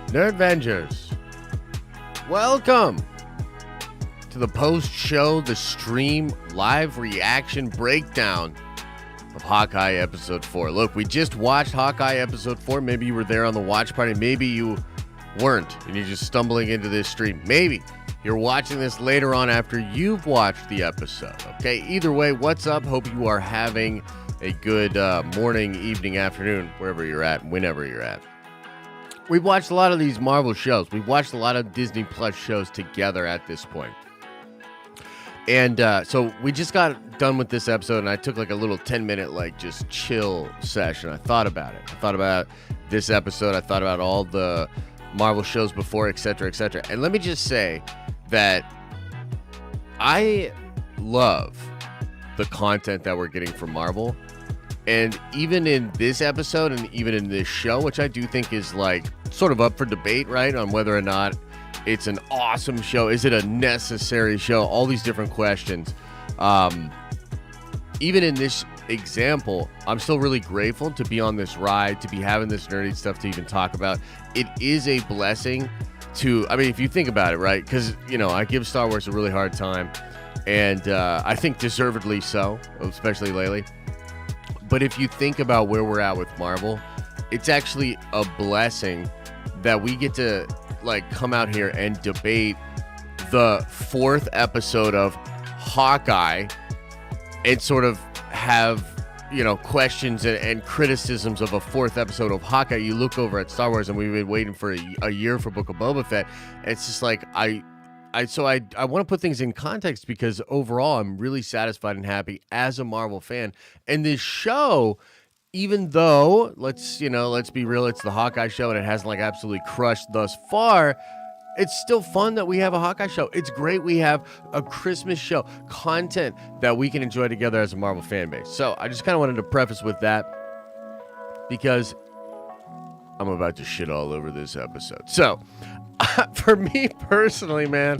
Nerdvengers, welcome to the post-show, the stream, live reaction breakdown of Hawkeye Episode 4. Look, we just watched Hawkeye Episode 4. Maybe you were there on the watch party. Maybe you weren't, and you're just stumbling into this stream. Maybe you're watching this later on after you've watched the episode, okay? Either way, what's up? Hope you are having a good morning, evening, afternoon, wherever you're at, whenever you're at. We've watched a lot of these Marvel shows. We've watched a lot of Disney Plus shows together at this point. And so we just got done with this episode, and I took like a little 10-minute like just chill session. I thought about it. I thought about this episode. I thought about all the Marvel shows before, etc., etc. And let me just say that I love the content that we're getting from Marvel. And even in this episode and even in this show, which I do think is like sort of up for debate, right? On whether or not it's an awesome show. Is it a necessary show? All these different questions. Even in this example, I'm still really grateful to be on this ride, to be having this nerdy stuff to even talk about. It is a blessing to, I mean, if you think about it, right? Because, you know, I give Star Wars a really hard time. And I think deservedly so, especially lately. But if you think about where we're at with Marvel, it's actually a blessing that we get to like come out here and debate the fourth episode of Hawkeye and sort of have, you know, questions and criticisms of a fourth episode of Hawkeye. You look over at Star Wars and we've been waiting for a year for Book of Boba Fett. It's just like I want to put things in context because overall I'm really satisfied and happy as a Marvel fan. And this show, even though let's be real, it's the Hawkeye show and it hasn't like absolutely crushed thus far, it's still fun that we have a Hawkeye show. It's great we have a Christmas show, content that we can enjoy together as a Marvel fan base. So I just kind of wanted to preface with that because I'm about to shit all over this episode. So for me personally, man,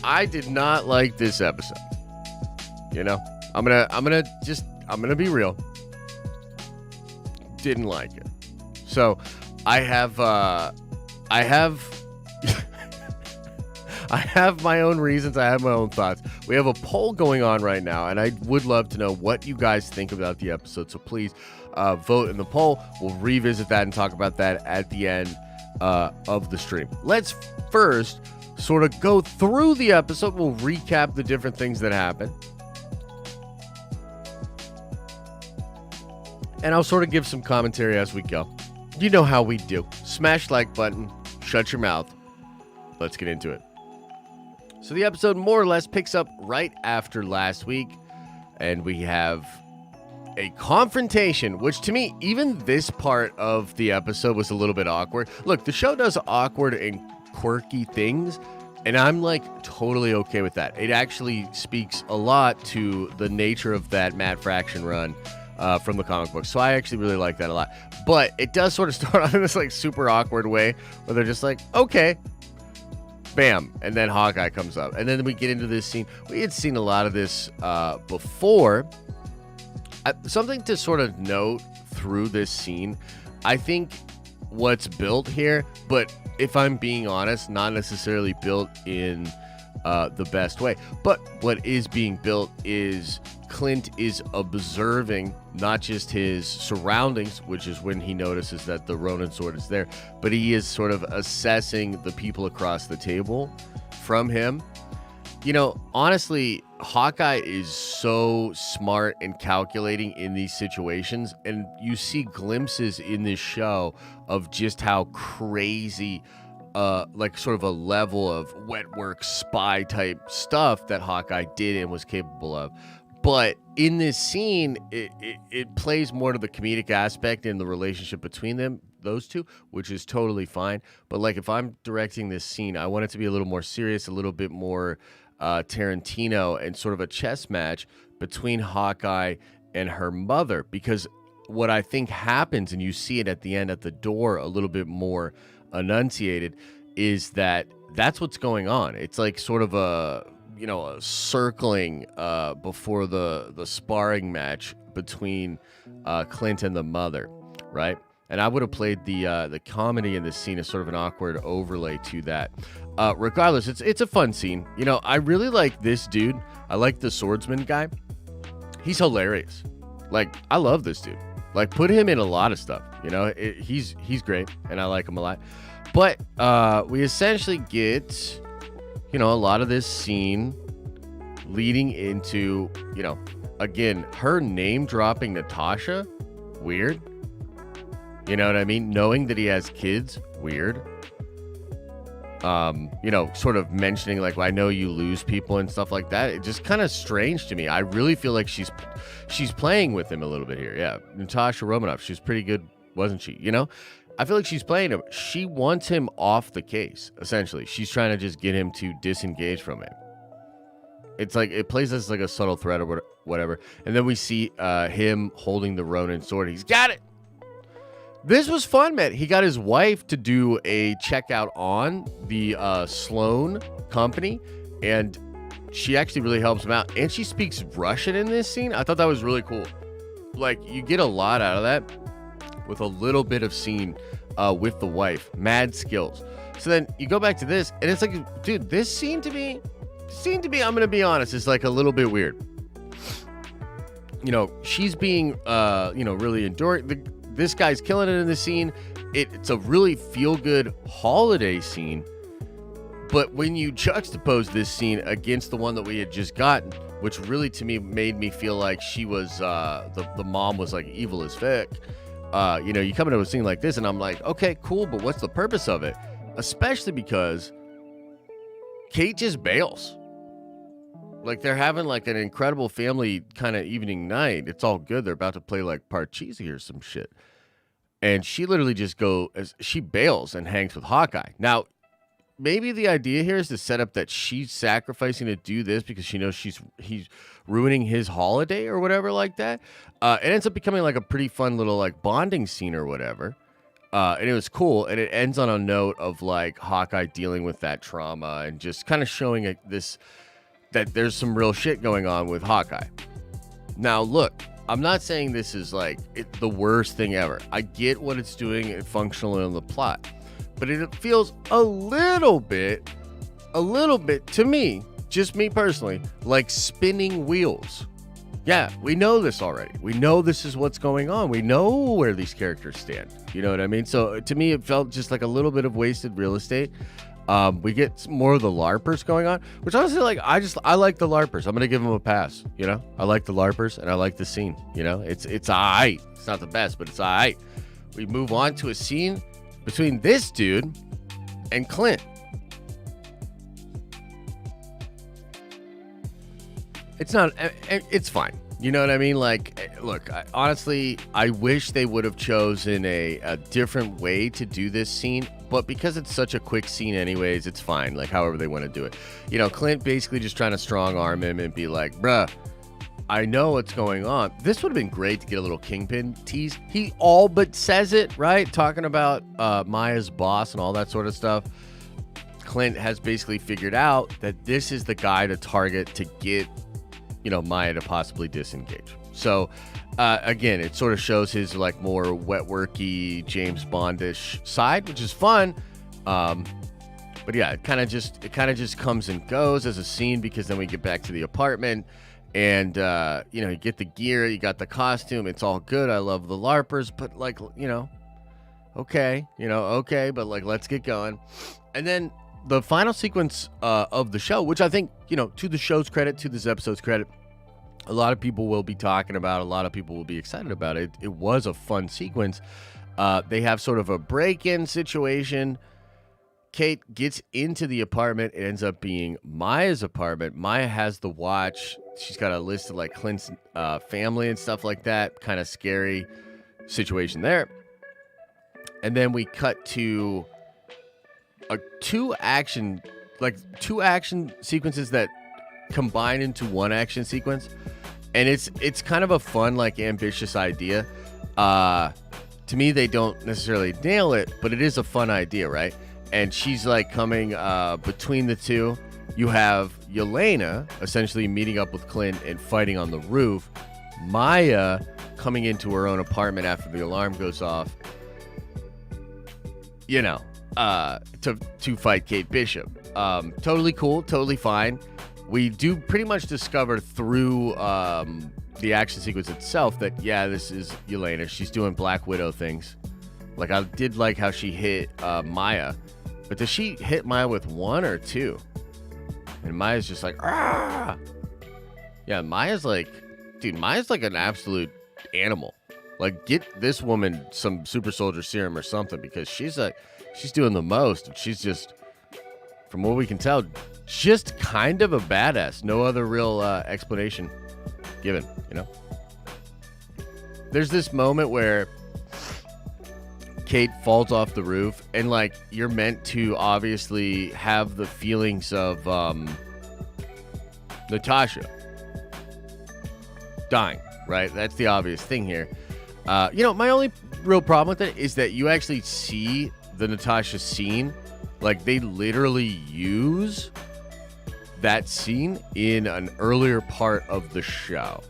I did not like this episode. You know, I'm gonna be real. Didn't like it. So I have I have my own reasons. I have my own thoughts. We have a poll going on right now, and I would love to know what you guys think about the episode. So please vote in the poll. We'll revisit that and talk about that at the end of the stream. Let's first sort of go through the episode. We'll recap the different things that happen. And I'll sort of give some commentary as we go. You know how we do. Smash like button, shut your mouth. Let's get into it. So the episode more or less picks up right after last week, and we have a confrontation, which to me, even this part of the episode was a little bit awkward. Look, the show does awkward and quirky things, and I'm like totally okay with that. It actually speaks a lot to the nature of that Matt Fraction run from the comic book. So I actually really like that a lot. But it does sort of start on this like super awkward way where they're just like, okay, bam, and then Hawkeye comes up. And then we get into this scene. We had seen a lot of this before. Something to sort of note through this scene, I think what's built here, but if I'm being honest, not necessarily built in the best way. But what is being built is Clint is observing not just his surroundings, which is when he notices that the Ronin sword is there, but he is sort of assessing the people across the table from him. You know, honestly, Hawkeye is so smart and calculating in these situations, and you see glimpses in this show of just how crazy, like sort of a level of wet work spy type stuff that Hawkeye did and was capable of. But in this scene, it plays more to the comedic aspect in the relationship between them, those two, which is totally fine. But like if I'm directing this scene, I want it to be a little more serious, a little bit more Tarantino, and sort of a chess match between Hawkeye and her mother. Because what I think happens, and you see it at the end at the door a little bit more enunciated, is that that's what's going on. It's like sort of a circling before the sparring match between Clint and the mother, right? And I would have played the comedy in this scene as sort of an awkward overlay to that. Regardless, it's a fun scene. You know, I really like this dude. I like the swordsman guy. He's hilarious. Like, I love this dude. Like, put him in a lot of stuff. You know, he's great, and I like him a lot. But we essentially get, you know, a lot of this scene leading into, you know, again, her name dropping Natasha. Weird. You know what I mean? Knowing that he has kids. Weird. You know, sort of mentioning like, well, I know you lose people and stuff like that. It's just kind of strange to me. I really feel like she's playing with him a little bit here. Yeah, Natasha Romanoff, she was pretty good, wasn't she? You know, I feel like she's playing him. She wants him off the case, essentially. She's trying to just get him to disengage from it. It's like, it plays as like a subtle threat or whatever. And then we see him holding the Ronin sword. He's got it. This was fun, man. He got his wife to do a checkout on the Sloan company, and she actually really helps him out. And she speaks Russian in this scene. I thought that was really cool. Like, you get a lot out of that with a little bit of scene with the wife. Mad skills. So then you go back to this, and it's like, dude, this seemed to be, I'm going to be honest, is like a little bit weird. You know, she's being, you know, really enduring. This guy's killing it in the scene. It's a really feel-good holiday scene. But when you juxtapose this scene against the one that we had just gotten, which really to me made me feel like she was, the mom was like evil as fuck. You know, you come into a scene like this and I'm like, okay, cool, but what's the purpose of it? Especially because Kate just bails. Like, they're having like an incredible family kind of evening night. It's all good. They're about to play like Parcheesi or some shit. And she literally just she bails and hangs with Hawkeye. Now, maybe the idea here is to set up that she's sacrificing to do this because she knows he's ruining his holiday or whatever like that. It ends up becoming like a pretty fun little like bonding scene or whatever. And it was cool. And it ends on a note of like Hawkeye dealing with that trauma and just kind of showing that there's some real shit going on with Hawkeye. Now, look, I'm not saying this is like the worst thing ever. I get what it's doing functionally on the plot, but it feels a little bit to me, just me personally, like spinning wheels. Yeah, we know this already. We know this is what's going on. We know where these characters stand. You know what I mean? So to me, it felt just like a little bit of wasted real estate. We get more of the LARPers going on, which honestly, like, I like the LARPers. I'm gonna give them a pass. You know, I like the LARPers and I like the scene. You know, it's alright. It's not the best, but it's alright. We move on to a scene between this dude and Clint. It's fine. You know what I mean? Like, look, honestly, I wish they would have chosen a different way to do this scene, but because it's such a quick scene anyways, it's fine, like, however they want to do it. You know, Clint basically just trying to strong arm him and be like, bruh, I know what's going on. This would have been great to get a little Kingpin tease. He all but says it, right? Talking about Maya's boss and all that sort of stuff. Clint has basically figured out that this is the guy to target to get, you know, Maya to possibly disengage. So again, it sort of shows his like more wet worky James Bondish side, which is fun. But yeah, it kind of just comes and goes as a scene, because then we get back to the apartment and you know, you get the gear, you got the costume, it's all good. I love the LARPers, but like, you know, okay, but like, let's get going. And then the final sequence of the show, which I think, you know, to the show's credit, to this episode's credit, a lot of people will be talking about, a lot of people will be excited about it. It was a fun sequence. They have sort of a break-in situation. Kate gets into the apartment. It ends up being Maya's apartment. Maya has the watch. She's got a list of like Clint's family and stuff like that. Kind of scary situation there. And then we cut to two action sequences that combine into one action sequence, and it's kind of a fun, like, ambitious idea. To me, they don't necessarily nail it, but it is a fun idea, right? And she's like coming between the two. You have Yelena essentially meeting up with Clint and fighting on the roof. Maya coming into her own apartment after the alarm goes off. to fight Kate Bishop. Totally cool, totally fine. We do pretty much discover through the action sequence itself that, yeah, this is Yelena. She's doing Black Widow things. Like, I did like how she hit Maya. But does she hit Maya with one or two? And Maya's just like, ah! Yeah, Maya's like an absolute animal. Like, get this woman some super soldier serum or something, because she's doing the most. And she's just, from what we can tell, just kind of a badass. No other real explanation given, There's this moment where Kate falls off the roof, and like, you're meant to obviously have the feelings of Natasha dying, right? That's the obvious thing here. My only real problem with it is that you actually see the Natasha scene. Like, they literally use that scene in an earlier part of the show.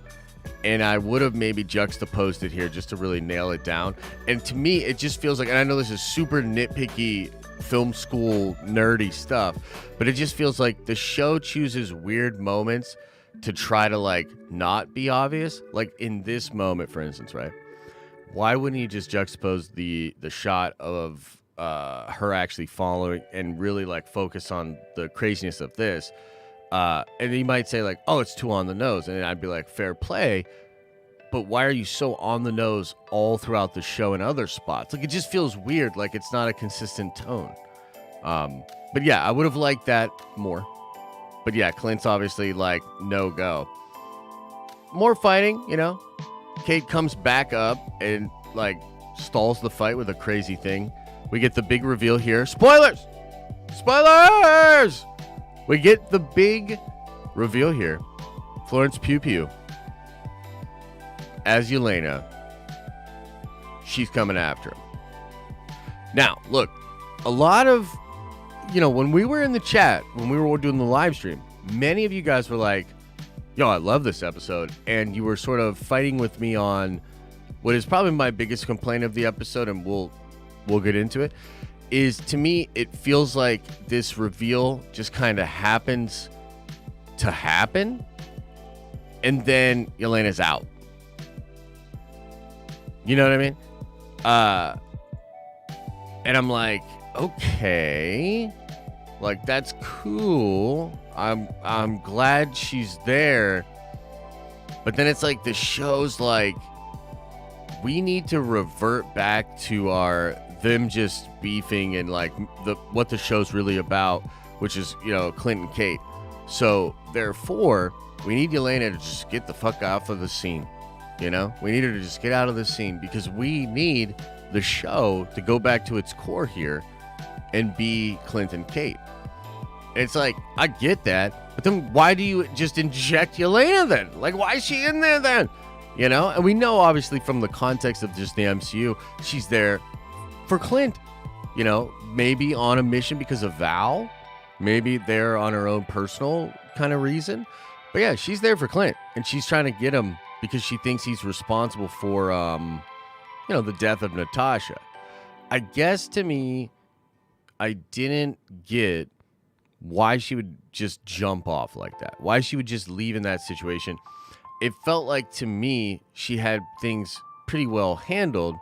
And I would have maybe juxtaposed it here just to really nail it down. And to me, it just feels like, and I know this is super nitpicky film school nerdy stuff, but it just feels like the show chooses weird moments to try to like not be obvious. Like in this moment, for instance, right? Why wouldn't you just juxtapose the shot of her actually following and really like focus on the craziness of this? And you might say like, oh, it's too on the nose. And I'd be like, fair play. But why are you so on the nose all throughout the show and other spots? Like, it just feels weird. Like, it's not a consistent tone. But yeah, I would have liked that more. But yeah, Clint's obviously like, no go. More fighting, Kate comes back up and like stalls the fight with a crazy thing. We get the big reveal here. Spoilers! Spoilers! We get the big reveal here. Florence Pugh Pugh as Yelena. She's coming after him. Now, look, a lot of, when we were in the chat, when we were doing the live stream, many of you guys were like, yo, I love this episode. And you were sort of fighting with me on what is probably my biggest complaint of the episode, and we'll get into it, is to me, it feels like this reveal just kind of happens to happen, and then Yelena's out. You know what I mean? And I'm like, okay, like, that's cool. I'm glad she's there. But then it's like the show's like, we need to revert back to them just beefing and like what the show's really about, which is, Clint and Kate. So therefore, we need Yelena to just get the fuck off of the scene. We need her to just get out of the scene, because we need the show to go back to its core here and be Clint and Kate. And it's like, I get that, but then why do you just inject Yelena then? Like, why is she in there then? And we know obviously from the context of just the MCU, she's there for Clint, maybe on a mission because of Val, maybe there on her own personal kind of reason. But yeah, she's there for Clint, and she's trying to get him because she thinks he's responsible for, the death of Natasha. I guess to me, I didn't get why she would just jump off like that. Why she would just leave in that situation. It felt like to me, she had things pretty well handled.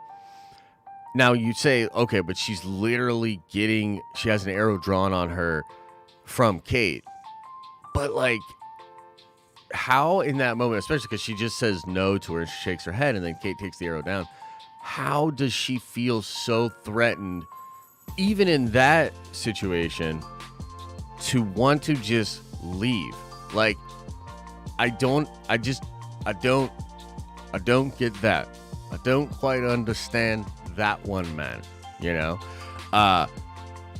Now you say, okay, but she's literally she has an arrow drawn on her from Kate. But like, how in that moment, especially because she just says no to her and she shakes her head and then Kate takes the arrow down. How does she feel so threatened, even in that situation, to want to just leave? Like, I don't get that. I don't quite understand that one, man.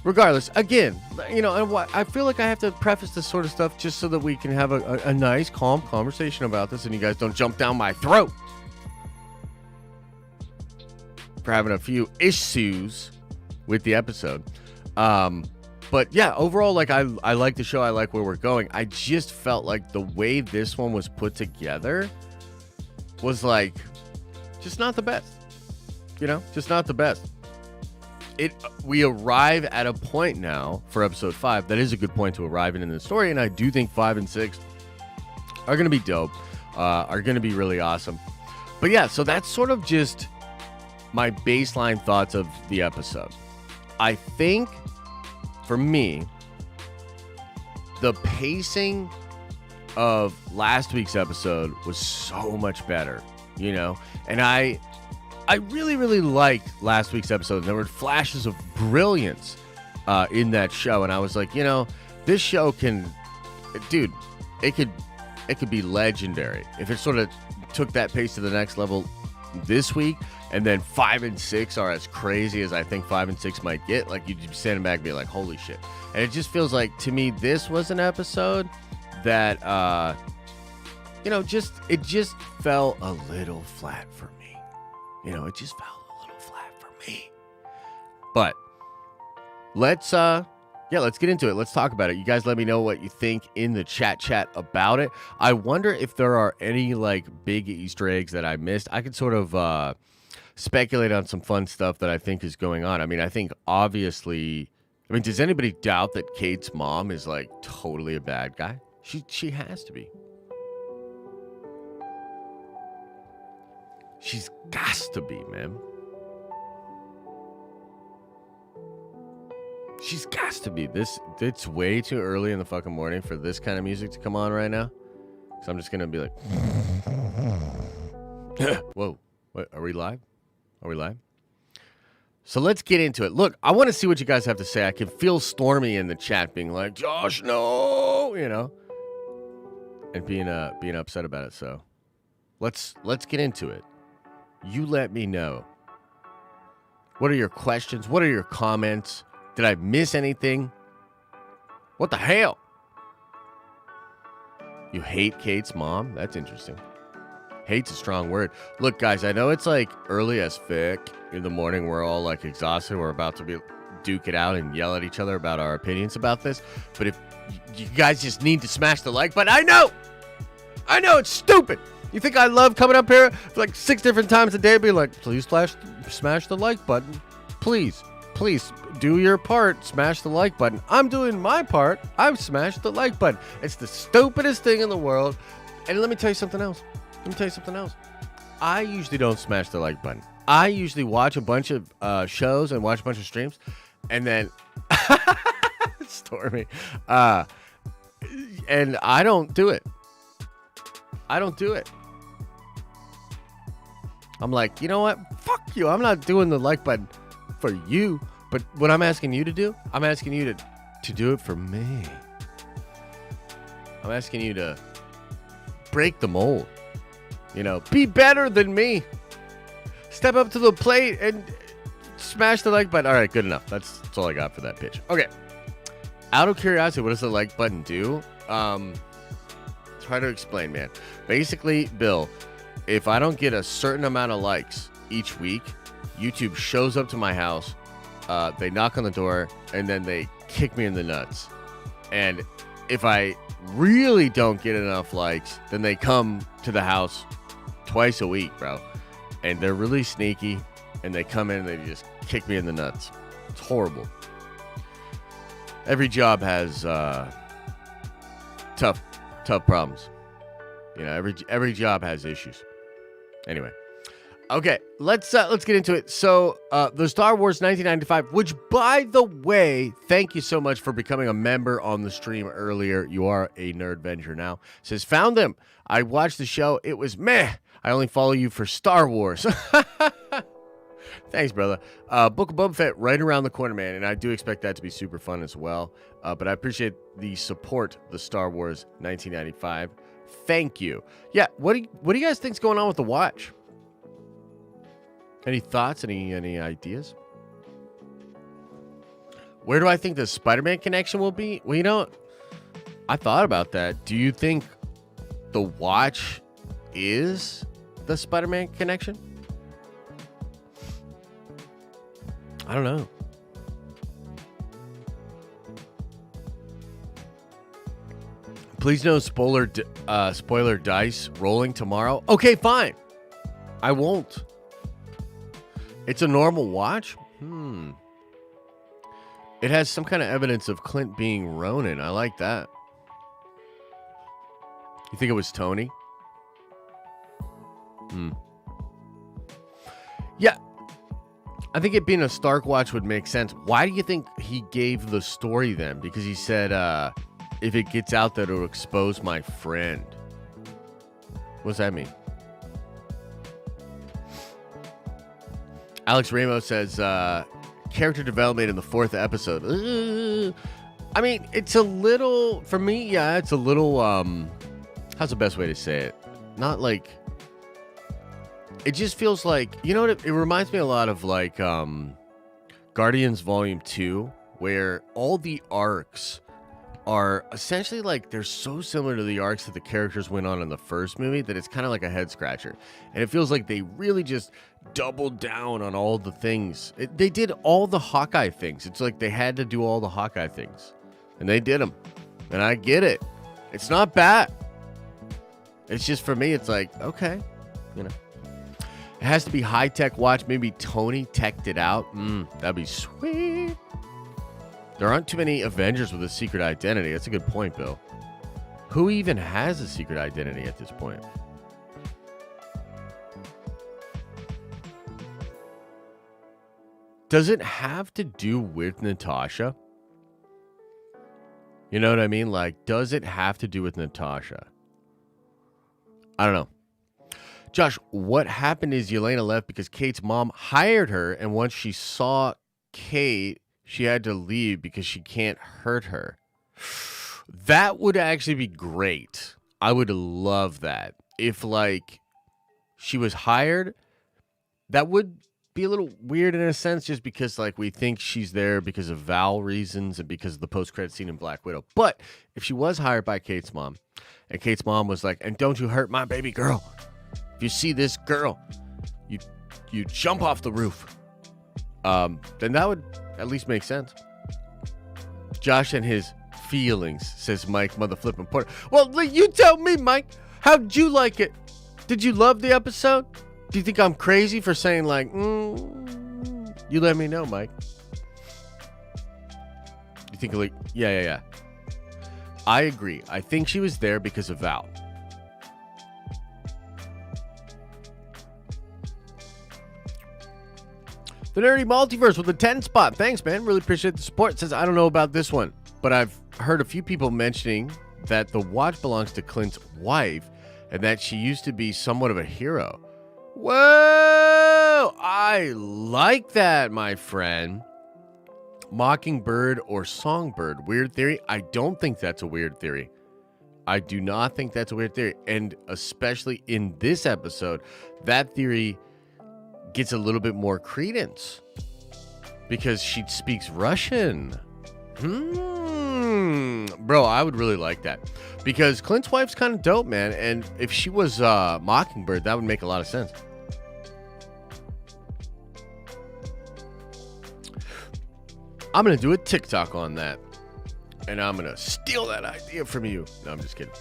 Regardless, again, and what I feel like I have to preface this sort of stuff just so that we can have a nice, calm conversation about this, and you guys don't jump down my throat for having a few issues with the episode. But yeah, overall, like, I like the show. I like where we're going. I just felt like the way this one was put together was like just not the best. Just not the best. we arrive at a point now for episode 5 that is a good point to arrive in the story, and I do think 5 and 6 are going to be dope, are going to be really awesome. But yeah, so that's sort of just my baseline thoughts of the episode. I think, for me, the pacing of last week's episode was so much better, you know? And I really, really liked last week's episode. There were flashes of brilliance in that show, and I was like, you know, this show can, dude, it could be legendary if it sort of took that pace to the next level this week, and then 5 and 6 are as crazy as I think 5 and 6 might get. Like, you'd be standing back and be like, holy shit. And it just feels like, to me, this was an episode that, you know, it just fell a little flat for me. You know, it just fell a little flat for me. But let's get into it. Let's talk about it. You guys let me know what you think in the chat about it. I wonder if there are any, like, big Easter eggs that I missed. I could sort of speculate on some fun stuff that I think is going on. I mean, I think obviously, does anybody doubt that Kate's mom is, like, totally a bad guy? She has to be. She's got to be, man. She's got to be. It's way too early in the fucking morning for this kind of music to come on right now. So I'm just going to be like, whoa, what, are we live? Are we live? So let's get into it. Look, I want to see what you guys have to say. I can feel Stormy in the chat being like, Josh, no, you know, and being upset about it. So let's get into it. You let me know. What are your questions? What are your comments? Did I miss anything? What the hell? You hate Kate's mom? That's interesting. Hate's a strong word. Look, guys, I know it's like early as fuck in the morning. We're all like exhausted. We're about to duke it out and yell at each other about our opinions about this. But if you guys just need to smash the like button, I know it's stupid. You think I love coming up here for like 6 different times a day being like, please smash the like button. Please do your part. Smash the like button. I'm doing my part. I've smashed the like button. It's the stupidest thing in the world. And let me tell you something else. I usually don't smash the like button. I usually watch a bunch of shows and watch a bunch of streams. And then Stormy. And I don't do it. I'm like, you know what? Fuck you. I'm not doing the like button for you. But what I'm asking you to do, I'm asking you to do it for me. I'm asking you to break the mold. You know, be better than me. Step up to the plate and smash the like button. All right, good enough. That's all I got for that pitch. Okay. Out of curiosity, what does the like button do? Try to explain, man. Basically, Bill, if I don't get a certain amount of likes each week, YouTube shows up to my house, they knock on the door, and then they kick me in the nuts. And if I really don't get enough likes, then they come to the house twice a week, bro. And they're really sneaky, and they come in and they just kick me in the nuts. It's horrible. Every job has tough problems. You know, every job has issues. Anyway, okay, let's get into it. So, the Star Wars 1995, which, by the way, thank you so much for becoming a member on the stream earlier. You are a Nerd Venture now. Says, found them. I watched the show. It was meh. I only follow you for Star Wars. Thanks, brother. Book of Boba Fett right around the corner, man, and I do expect that to be super fun as well. But I appreciate the support, the Star Wars 1995. Thank you. Yeah, what do you guys think's going on with the watch? Any thoughts? Any ideas? Where do I think the Spider-Man connection will be? Well, you know, I thought about that. Do you think the watch is the Spider-Man connection? I don't know. Please no spoiler dice rolling tomorrow. Okay, fine. I won't. It's a normal watch? It has some kind of evidence of Clint being Ronin. I like that. You think it was Tony? Yeah. I think it being a Stark watch would make sense. Why do you think he gave the story then? Because he said, if it gets out that it'll expose my friend. What does that mean? Alex Ramos says, character development in the 4th episode. I mean, it's a little, for me, yeah, it's a little, how's the best way to say it? Not like, it just feels like, you know what, it reminds me a lot of like, Guardians Volume 2, where all the arcs are essentially like, they're so similar to the arcs that the characters went on in the first movie that it's kind of like a head scratcher. And it feels like they really just doubled down on all the things. They did all the Hawkeye things. It's like they had to do all the Hawkeye things. And they did them. And I get it. It's not bad. It's just, for me, it's like, okay, you know. It has to be high-tech watch. Maybe Tony teched it out. That'd be sweet. There aren't too many Avengers with a secret identity. That's a good point, Bill. Who even has a secret identity at this point? Does it have to do with Natasha? You know what I mean? Like, does it have to do with Natasha? I don't know. Josh, what happened is Yelena left because Kate's mom hired her, and once she saw Kate, she had to leave because she can't hurt her. That would actually be great. I would love that. If, like, she was hired, that would be a little weird in a sense, just because, like, we think she's there because of Val reasons and because of the post-credit scene in Black Widow. But if she was hired by Kate's mom, and Kate's mom was like, and don't you hurt my baby girl. If you see this girl, you jump off the roof. Then that would at least make sense. Josh and his feelings, says Mike Motherflippin' Porter. Well, you tell me, Mike. How'd you like it? Did you love the episode? Do you think I'm crazy for saying, like, you let me know, Mike. You think, like, yeah. I agree. I think she was there because of Val. The Nerdy Multiverse with a 10 spot. Thanks, man. Really appreciate the support. It says, I don't know about this one, but I've heard a few people mentioning that the watch belongs to Clint's wife and that she used to be somewhat of a hero. Whoa! I like that, my friend. Mockingbird or Songbird. Weird theory? I don't think that's a weird theory. I do not think that's a weird theory. And especially in this episode, that theory gets a little bit more credence because she speaks Russian. Bro, I would really like that because Clint's wife's kind of dope, man. And if she was Mockingbird, that would make a lot of sense. I'm going to do a TikTok on that and I'm going to steal that idea from you. No, I'm just kidding.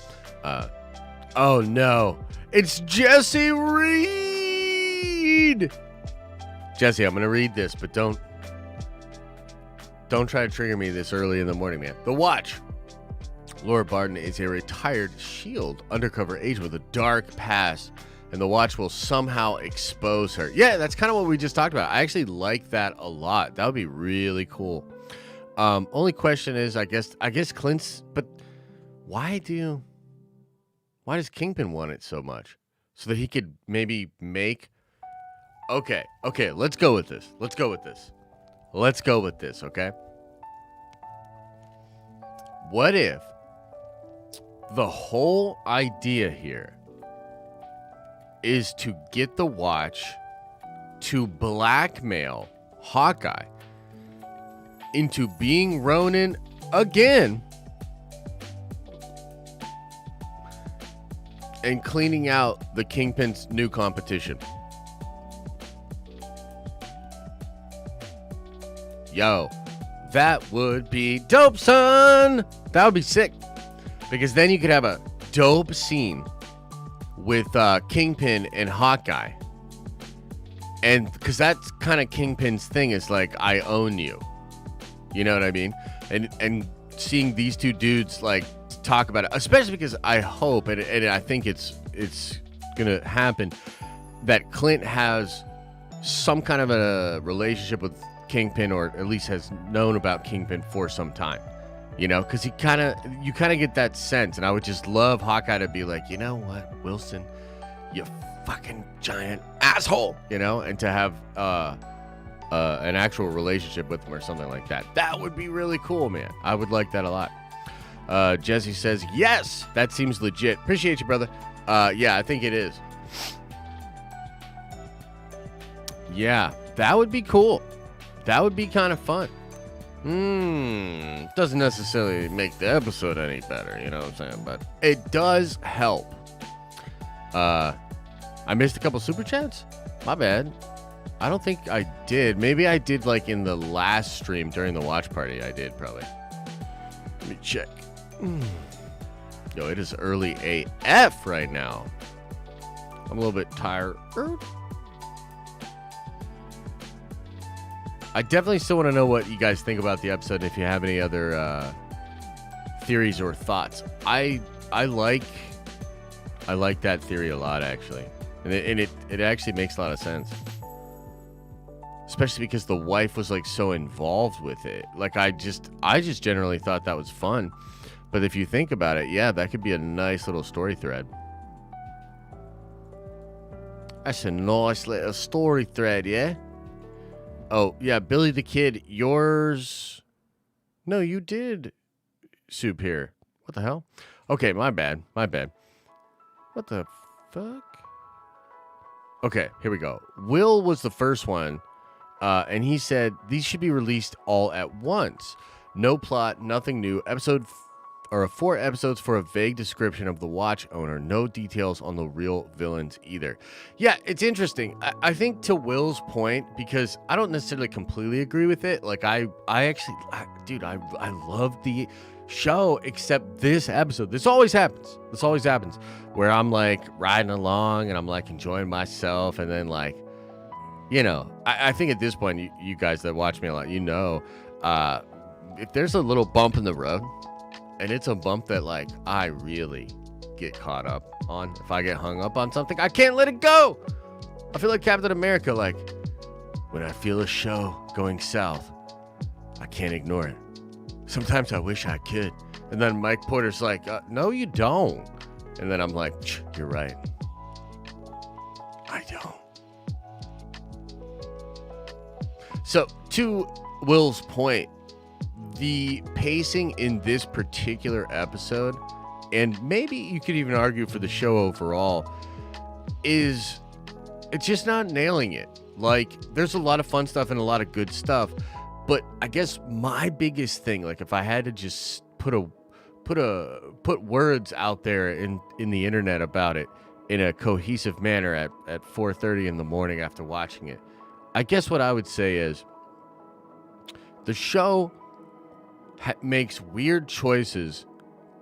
Oh no, it's Jesse Reed. Jesse, I'm going to read this, but don't try to trigger me this early in the morning, man. The Watch. Laura Barton is a retired S.H.I.E.L.D. undercover agent with a dark past, and the Watch will somehow expose her. Yeah, that's kind of what we just talked about. I actually like that a lot. That would be really cool. Only question is, I guess Clint's, but why does Kingpin want it so much? So that he could maybe make... Okay, let's go with this, okay? What if the whole idea here is to get the Watch to blackmail Hawkeye into being Ronin again and cleaning out the Kingpin's new competition? Yo, that would be dope, son. That would be sick. Because then you could have a dope scene with Kingpin and Hawkeye. And because that's kind of Kingpin's thing, is like, I own you. You know what I mean? And seeing these two dudes like talk about it, especially because I hope and I think it's gonna happen that Clint has some kind of a relationship with Kingpin, or at least has known about Kingpin for some time. You know, because you kind of get that sense, and I would just love Hawkeye to be like, you know what, Wilson, you fucking giant asshole, you know, and to have an actual relationship with him or something like that. That would be really cool, man. I would like that a lot. Jesse says, yes, that seems legit. Appreciate you, brother. Yeah, I think it is. Yeah, that would be cool. That would be kind of fun. Doesn't necessarily make the episode any better, you know what I'm saying? But it does help. I missed a couple super chats. My bad. I don't think I did. Maybe I did like in the last stream during the watch party. I did probably. Let me check. Yo, it is early AF right now. I'm a little bit tired. I definitely still want to know what you guys think about the episode. If you have any other theories or thoughts, I like that theory a lot, actually, and it actually makes a lot of sense, especially because the wife was like so involved with it. Like I just generally thought that was fun, but if you think about it, yeah, that could be a nice little story thread. That's a nice little story thread, yeah. Oh, yeah, Billy the Kid, yours... No, you did soup here. What the hell? Okay, my bad. What the fuck? Okay, here we go. Will was the first one, and he said, these should be released all at once. No plot, nothing new. 4 episodes for a vague description of the watch owner. No details on the real villains either. Yeah, it's interesting. I think to Will's point, because I don't necessarily completely agree with it. Like I love the show, except this episode. This always happens where I'm like riding along and I'm like enjoying myself. And then like, you know, I think at this point, you guys that watch me a lot, you know, if there's a little bump in the road, and it's a bump that, like, I really get caught up on. If I get hung up on something, I can't let it go. I feel like Captain America, like, when I feel a show going south, I can't ignore it. Sometimes I wish I could. And then Mike Porter's like, no, you don't. And then I'm like, you're right. I don't. So, to Will's point, the pacing in this particular episode, and maybe you could even argue for the show overall, it's just not nailing it. Like, there's a lot of fun stuff and a lot of good stuff, but I guess my biggest thing, like if I had to just put words out there in the internet about it in a cohesive manner at 4:30 in the morning after watching it, I guess what I would say is the show makes weird choices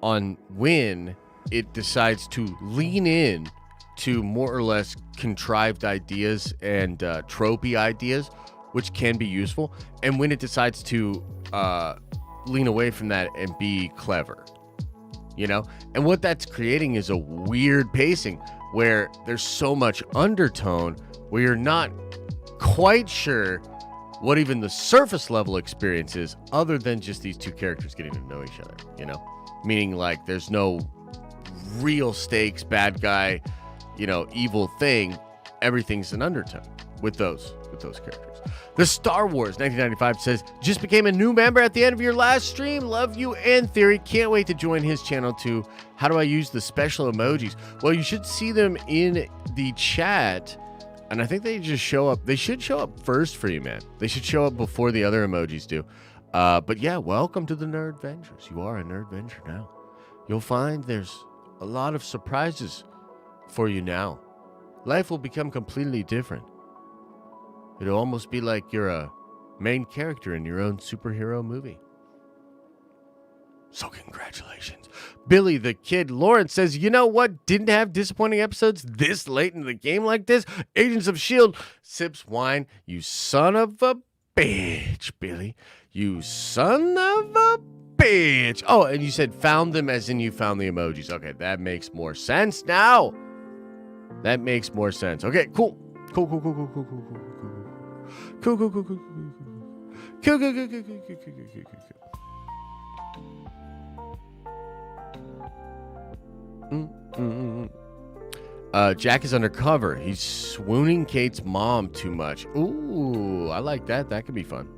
on when it decides to lean in to more or less contrived ideas and tropey ideas, which can be useful, and when it decides to lean away from that and be clever, you know? And what that's creating is a weird pacing where there's so much undertone where you're not quite sure what even the surface level experience is, other than just these two characters getting to know each other, you know? Meaning, like, there's no real stakes, bad guy, you know, evil thing. Everything's an undertone with those characters. The Star Wars 1995 says, just became a new member at the end of your last stream. Love you and Theory. Can't wait to join his channel too. How do I use the special emojis? Well, you should see them in the chat. And I think they just show up. They should show up first for you, man. They should show up before the other emojis do. But yeah, welcome to the Nerd Vengers. You are a Nerd Venger now. You'll find there's a lot of surprises for you now. Life will become completely different. It'll almost be like you're a main character in your own superhero movie. So congratulations. Billy the Kid Lawrence says, you know what didn't have disappointing episodes this late in the game like this? Agents of S.H.I.E.L.D. sips wine. You son of a bitch, Billy. You son of a bitch. Oh, and you said found them as in you found the emojis. Okay, that makes more sense now. That makes more sense. Okay, cool. Cool. Jack is undercover. He's swooning Kate's mom too much. Ooh, I like that. That could be fun.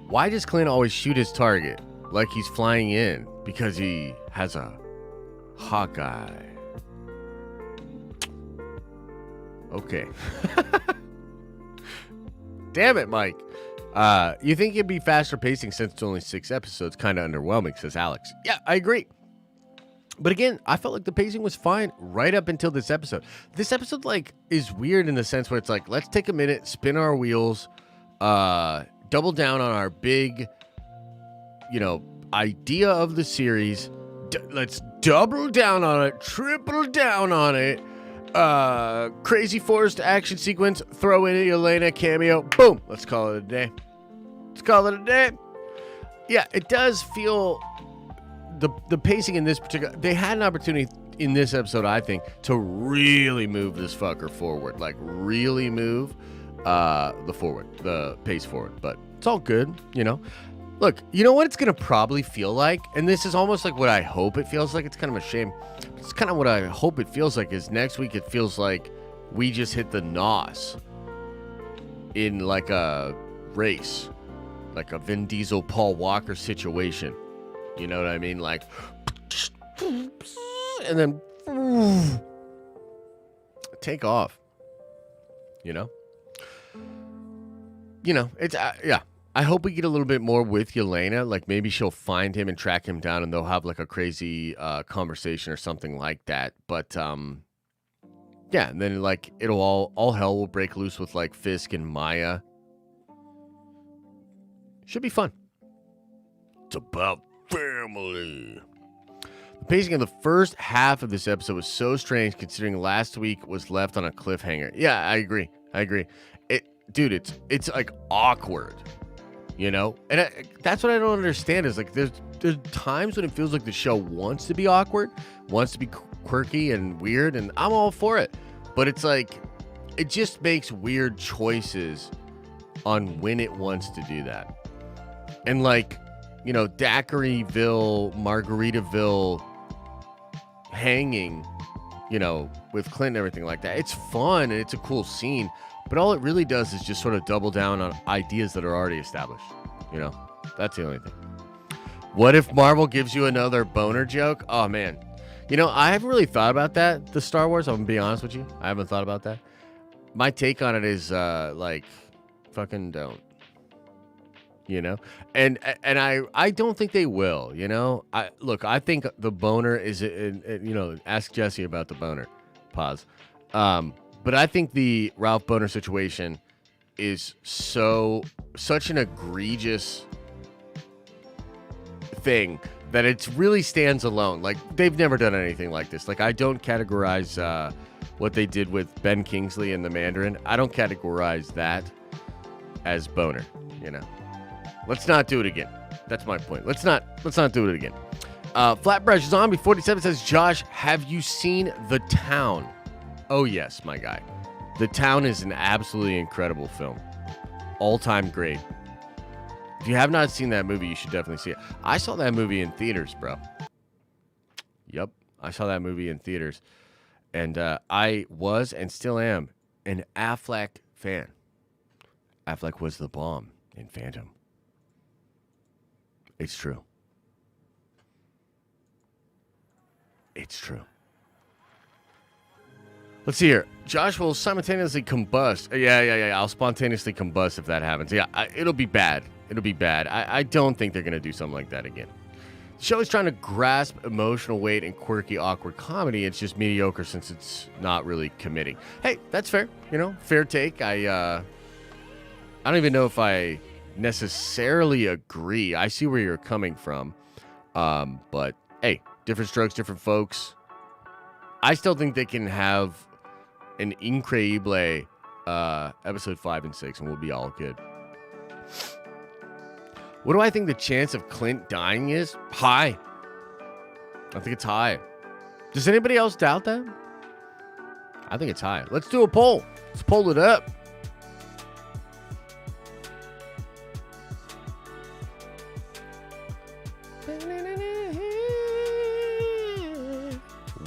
Why does Clint always shoot his target like he's flying in? Because he has a Hawkeye. Okay. Damn it, Mike. You think it'd be faster pacing since it's only 6 episodes? Kind of underwhelming, says Alex. Yeah, I agree. But again, I felt like the pacing was fine right up until this episode. This episode, like, is weird in the sense where it's like, let's take a minute, spin our wheels, double down on our big, idea of the series. Let's double down on it, triple down on it. Crazy forest action sequence, throw in Elena cameo, boom. Let's call it a day. Yeah, it does feel the pacing in this particular. They had an opportunity in this episode, I think, to really move this fucker forward, like really move the pace forward. But it's all good, Look, you know what it's going to probably feel like? And this is almost like what I hope it feels like. It's kind of a shame. It's kind of what I hope it feels like is next week it feels like we just hit the NOS in like a race. Like a Vin Diesel, Paul Walker situation. You know what I mean? Like, and then take off. It's, yeah. I hope we get a little bit more with Yelena. Like maybe she'll find him and track him down and they'll have like a crazy conversation or something like that. But yeah, and then like it'll all hell will break loose with like Fisk and Maya. Should be fun. It's about family. The pacing of the first half of this episode was so strange considering last week was left on a cliffhanger. Yeah, I agree. It's like awkward. And that's what I don't understand is like there's times when it feels like the show wants to be awkward, wants to be quirky and weird, and I'm all for it. But it's like it just makes weird choices on when it wants to do that. And like, Daiquiривille, Margaritaville hanging, with Clint and everything like that. It's fun and it's a cool scene. But all it really does is just sort of double down on ideas that are already established. That's the only thing. What if Marvel gives you another boner joke? Oh, man. I haven't really thought about that, the Star Wars. I'm going to be honest with you. I haven't thought about that. My take on it is, fucking don't. And I don't think they will, I think the boner is, ask Jesse about the boner. Pause. But I think the Ralph Boner situation is such an egregious thing that it really stands alone. Like, they've never done anything like this. Like, I don't categorize what they did with Ben Kingsley and the Mandarin. I don't categorize that as boner, Let's not do it again. That's my point. Let's not do it again. Flatbrush Zombie 47 says, Josh, have you seen The Town? Oh, yes, my guy. The Town is an absolutely incredible film. All-time great. If you have not seen that movie, you should definitely see it. I saw that movie in theaters, bro. Yep, I saw that movie in theaters. And I was and still am an Affleck fan. Affleck was the bomb in Phantom. It's true. It's true. Let's see here. Josh will simultaneously combust. Yeah. I'll spontaneously combust if that happens. Yeah, it'll be bad. I don't think they're going to do something like that again. The show is trying to grasp emotional weight and quirky, awkward comedy. It's just mediocre since it's not really committing. Hey, that's fair. Fair take. I don't even know if I necessarily agree. I see where you're coming from. But, hey, different strokes, different folks. I still think they can have an increíble episode 5 and 6, and we'll be all good. What do I think the chance of Clint dying is? High. I think it's high. Does anybody else doubt that? I think it's high. Let's do a poll. Let's poll it up.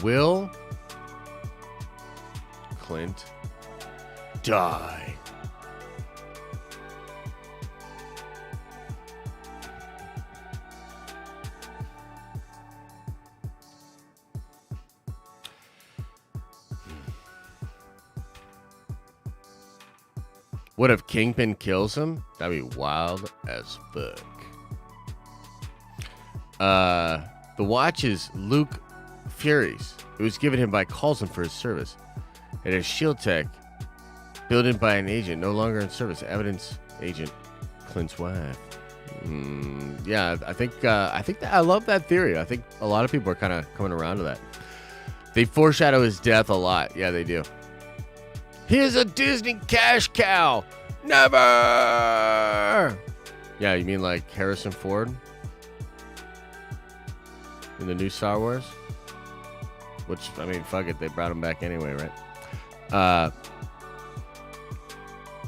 Will Clint die? What if Kingpin kills him? That'd be wild as fuck. The watch is Luke Fury's. It was given him by Coulson for his service. It is shield tech, built in by an agent no longer in service. Evidence agent Clint's wife. Yeah, I think that I love that theory. I think a lot of people are kind of coming around to that. They foreshadow his death a lot. Yeah, they do. He is a Disney cash cow. Never. Yeah, you mean like Harrison Ford in the new Star Wars? Which, I mean, fuck it. They brought him back anyway, right?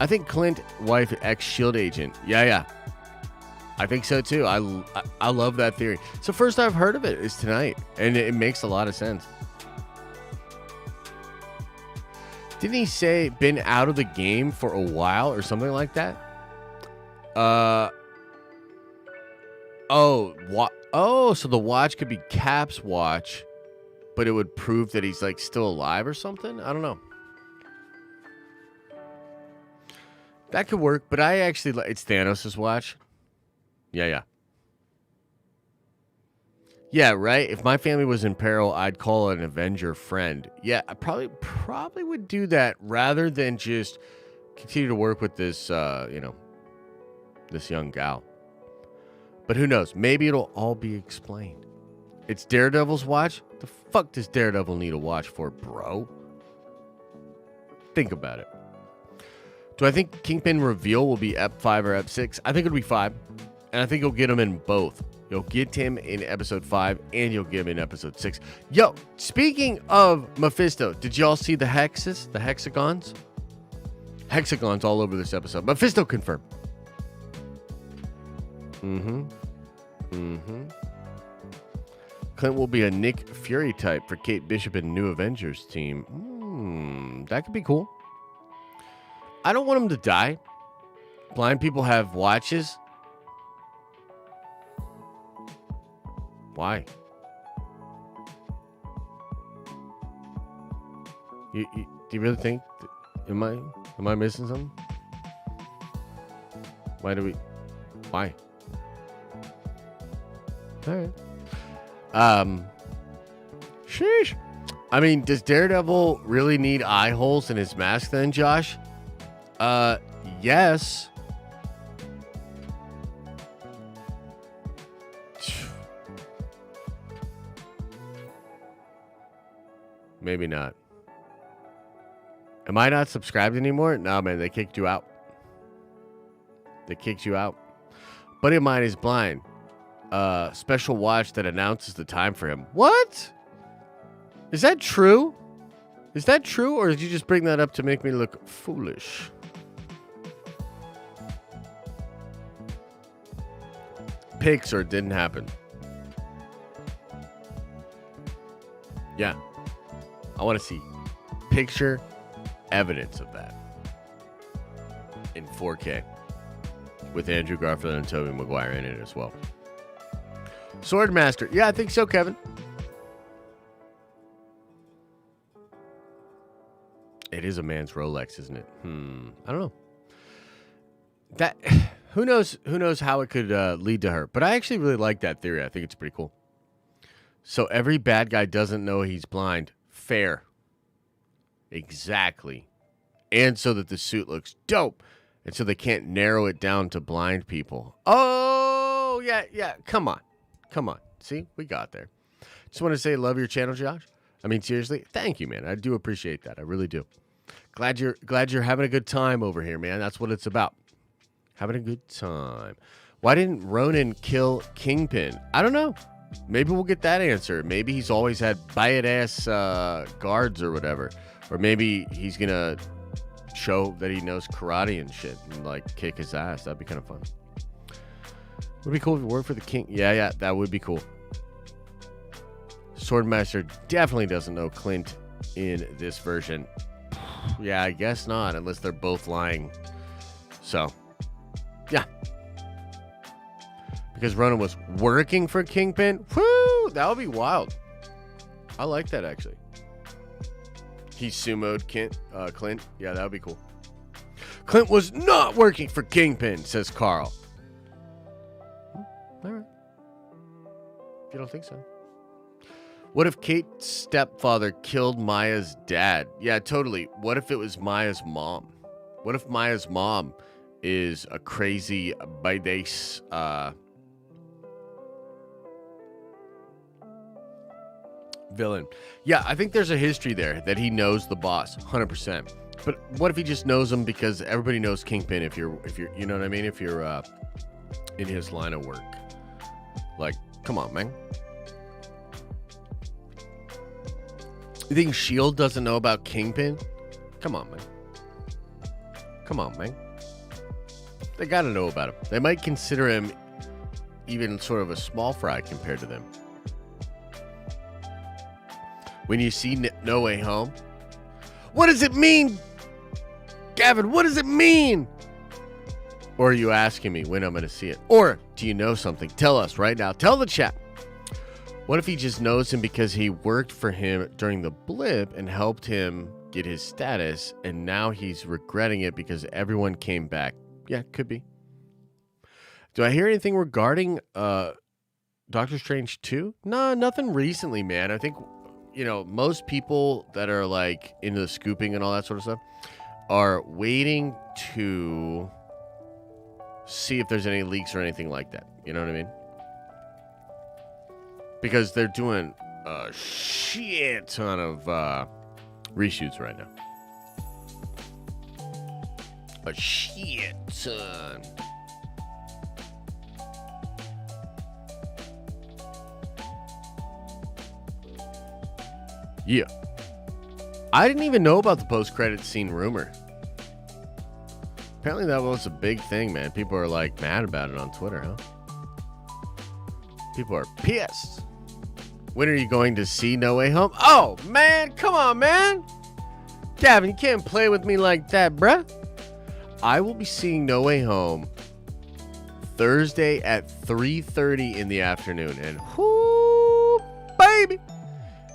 I think Clint, wife, ex-SHIELD agent. Yeah. I think so, too. I love that theory. So first I've heard of it is tonight, and it makes a lot of sense. Didn't he say been out of the game for a while or something like that? So the watch could be Cap's watch, but it would prove that he's like still alive or something? I don't know. That could work, but I actually like it's Thanos' watch. Yeah. Yeah, right? If my family was in peril, I'd call an Avenger friend. Yeah, I probably would do that rather than just continue to work with this, this young gal. But who knows? Maybe it'll all be explained. It's Daredevil's watch? The fuck does Daredevil need a watch for, bro? Think about it. Do I think Kingpin reveal will be Ep 5 or Ep 6? I think it'll be 5. And I think you'll get him in both. You'll get him in episode 5 and you'll get him in episode 6. Yo, speaking of Mephisto, did y'all see the hexes? The hexagons? Hexagons all over this episode. Mephisto confirmed. Clint will be a Nick Fury type for Kate Bishop and New Avengers team. That could be cool. I don't want him to die. Blind people have watches. Why? Do you really think? Am I missing something? Why? All right. Sheesh. I mean, does Daredevil really need eye holes in his mask then, Josh? Yes. Maybe not. Am I not subscribed anymore? No, man, they kicked you out. Buddy of mine is blind. Special watch that announces the time for him. What? Is that true? Or did you just bring that up to make me look foolish? Pics or it didn't happen. Yeah. I want to see picture evidence of that in 4K with Andrew Garfield and Tobey Maguire in it as well. Swordmaster. Yeah, I think so, Kevin. It is a man's Rolex, isn't it? I don't know. That who knows how it could lead to her. But I actually really like that theory. I think it's pretty cool. So every bad guy doesn't know he's blind. Fair. Exactly. And so that the suit looks dope. And so they can't narrow it down to blind people. Oh, yeah. Come on. See, we got there. Just want to say love your channel, Josh. I mean, seriously, thank you, man. I do appreciate that. I really do. Glad you're having a good time over here, man. That's what it's about. Having a good time. Why didn't Ronan kill Kingpin? I don't know. Maybe we'll get that answer. Maybe he's always had bad-ass guards or whatever. Or maybe he's going to show that he knows karate and shit and, like, kick his ass. That'd be kind of fun. Would be cool if it worked for the king. Yeah, that would be cool. Swordmaster definitely doesn't know Clint in this version. Yeah, I guess not, unless they're both lying. So, yeah. Because Ronan was working for Kingpin. Woo! That would be wild. I like that, actually. He sumoed Clint. Yeah, that would be cool. Clint was not working for Kingpin, says Carl. All right. If you don't think so. What if Kate's stepfather killed Maya's dad? Yeah, totally. What if it was Maya's mom? What if Maya's mom is a crazy badass villain? Yeah, I think there's a history there that he knows the boss 100%. But what if he just knows him because everybody knows Kingpin if you're you know what I mean, if you're in his line of work. Like, come on, man. You think S.H.I.E.L.D. doesn't know about Kingpin? Come on, man. Come on, man. They gotta know about him. They might consider him even sort of a small fry compared to them. When you see No Way Home, what does it mean? Gavin, what does it mean? Or are you asking me when I'm going to see it? Or do you know something? Tell us right now. Tell the chat. What if he just knows him because he worked for him during the blip and helped him get his status, and now he's regretting it because everyone came back? Yeah, could be. Do I hear anything regarding Doctor Strange 2? No, nothing recently, man. I think, most people that are like into the scooping and all that sort of stuff are waiting to see if there's any leaks or anything like that. You know what I mean? Because they're doing a shit ton of reshoots right now. A shit ton. Yeah. I didn't even know about the post-credit scene rumor. Apparently that was a big thing, man. People are like mad about it on Twitter, huh? People are pissed. When are you going to see No Way Home? Oh, man. Come on, man. Gavin, you can't play with me like that, bruh. I will be seeing No Way Home Thursday at 3:30 in the afternoon. And whoo, baby.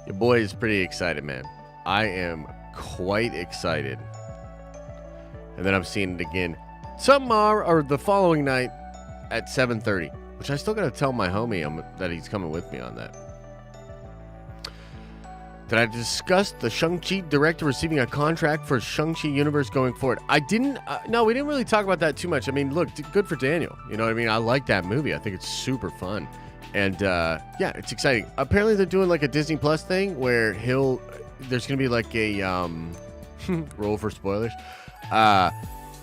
Your boy is pretty excited, man. I am quite excited. And then I'm seeing it again tomorrow or the following night at 7:30, which I still got to tell my homie that he's coming with me on that. Did I discuss the Shang-Chi director receiving a contract for Shang-Chi universe going forward? I didn't. No, we didn't really talk about that too much. I mean, look, good for Daniel. You know what I mean? I like that movie. I think it's super fun. And yeah, it's exciting. Apparently they're doing like a Disney Plus thing where there's going to be like a roll for spoilers.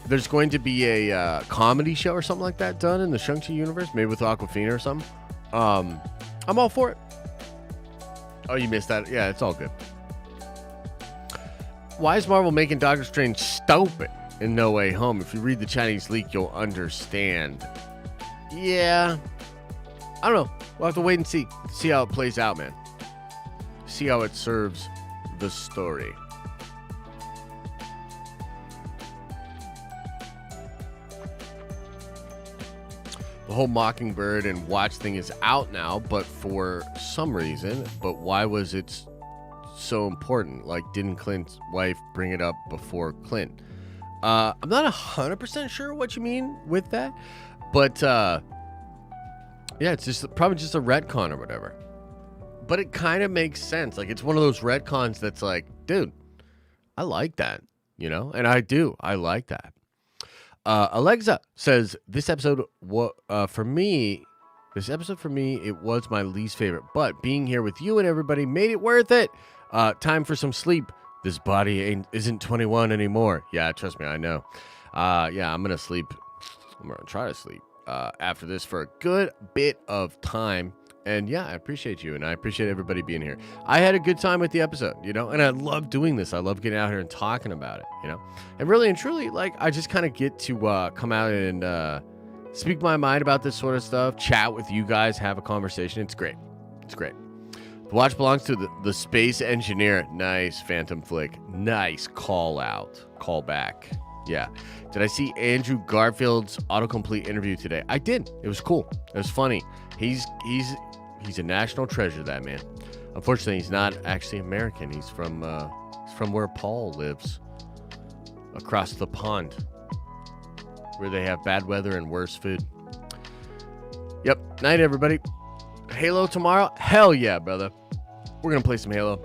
There's going to be a comedy show or something like that done in the Shang-Chi universe, maybe with Awkwafina or something. I'm all for it. Oh, you missed that? Yeah, it's all good. Why is Marvel making Doctor Strange stupid in No Way Home? If you read the Chinese leak, you'll understand. Yeah. I don't know. We'll have to wait and see. See how it plays out, man. See how it serves the story. The whole Mockingbird and Watch thing is out now, but for some reason. But why was it so important? Like, didn't Clint's wife bring it up before Clint? I'm not 100% sure what you mean with that. But, yeah, it's just probably just a retcon or whatever. But it kind of makes sense. Like, it's one of those retcons that's like, dude, I like that, And I do. I like that. Alexa says, this episode for me, it was my least favorite, but being here with you and everybody made it worth it. Time for some sleep. This body isn't 21 anymore. Yeah, trust me, I know. Yeah, I'm gonna sleep. I'm gonna try to sleep after this for a good bit of time. And yeah, I appreciate you, and I appreciate everybody being here. I had a good time with the episode, and I love doing this. I love getting out here and talking about it, And really and truly, like, I just kind of get to come out and speak my mind about this sort of stuff, chat with you guys, have a conversation. It's great. It's great. The watch belongs to the space engineer. Nice, Phantom Flick. Nice call out. Call back. Yeah. Did I see Andrew Garfield's autocomplete interview today? I did. It was cool. It was funny. He's a national treasure, that man. Unfortunately, he's not actually American. He's from where Paul lives, across the pond, where they have bad weather and worse food. Yep. Night, everybody. Halo tomorrow? Hell yeah, brother. We're going to play some Halo.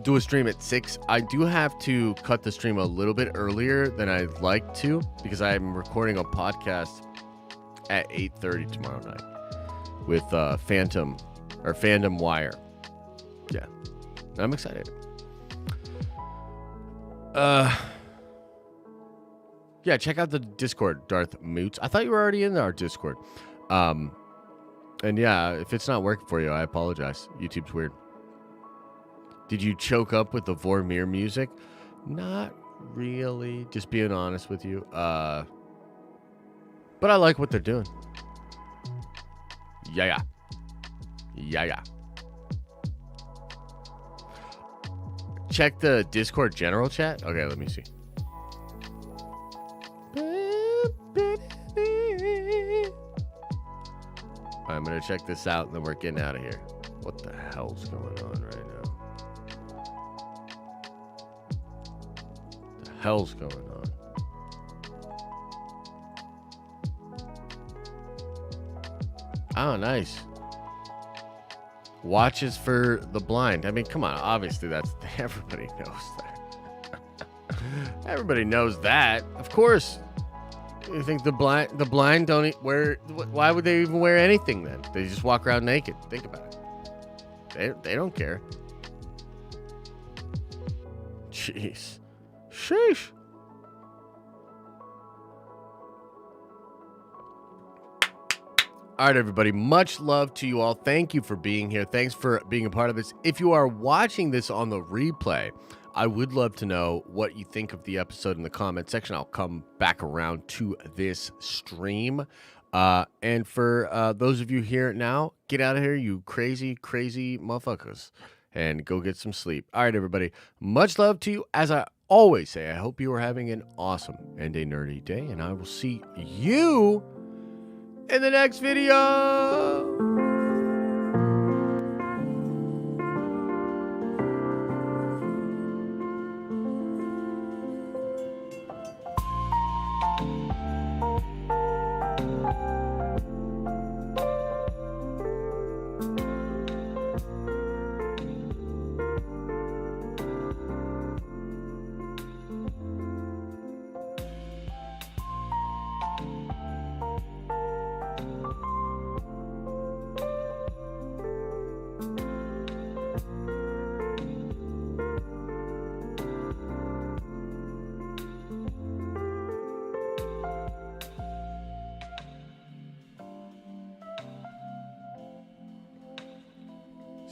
Do a stream at 6. I do have to cut the stream a little bit earlier than I'd like to, because I'm recording a podcast at 8:30 tomorrow night with Fandom Wire. Yeah. I'm excited. Yeah, check out the Discord, Darth Moots. I thought you were already in our Discord. And yeah, if it's not working for you, I apologize. YouTube's weird. Did you choke up with the Vormir music? Not really. Just being honest with you. But I like what they're doing. Yeah. Check the Discord general chat. Okay, let me see. I'm going to check this out, and then we're getting out of here. What the hell's going on right now? What the hell's going on? Oh, nice. Watches for the blind. I mean, come on. Obviously, everybody knows that. Everybody knows that. Of course. You think the blind don't wear? Why would they even wear anything then? They just walk around naked. Think about it. They don't care. Jeez. Sheesh. All right, everybody. Much love to you all. Thank you for being here. Thanks for being a part of this. If you are watching this on the replay, I would love to know what you think of the episode in the comment section. I'll come back around to this stream. And for those of you here now, get out of here, you crazy, crazy motherfuckers, and go get some sleep. All right, everybody. Much love to you. As I always say, I hope you are having an awesome and a nerdy day, and I will see you in the next video.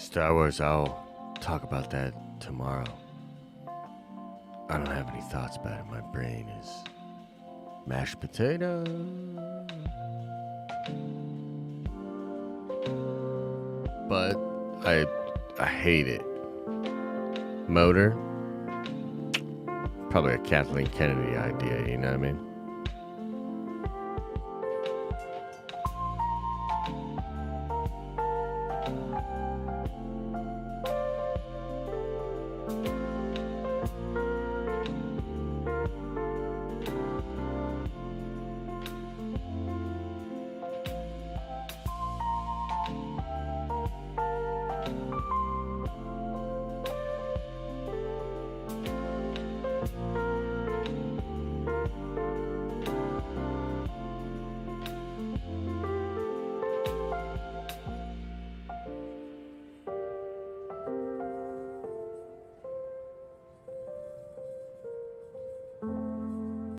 Star Wars, I'll talk about that tomorrow. I don't have any thoughts about it. My brain is mashed potato. But I hate it. Motor? Probably a Kathleen Kennedy idea, you know what I mean?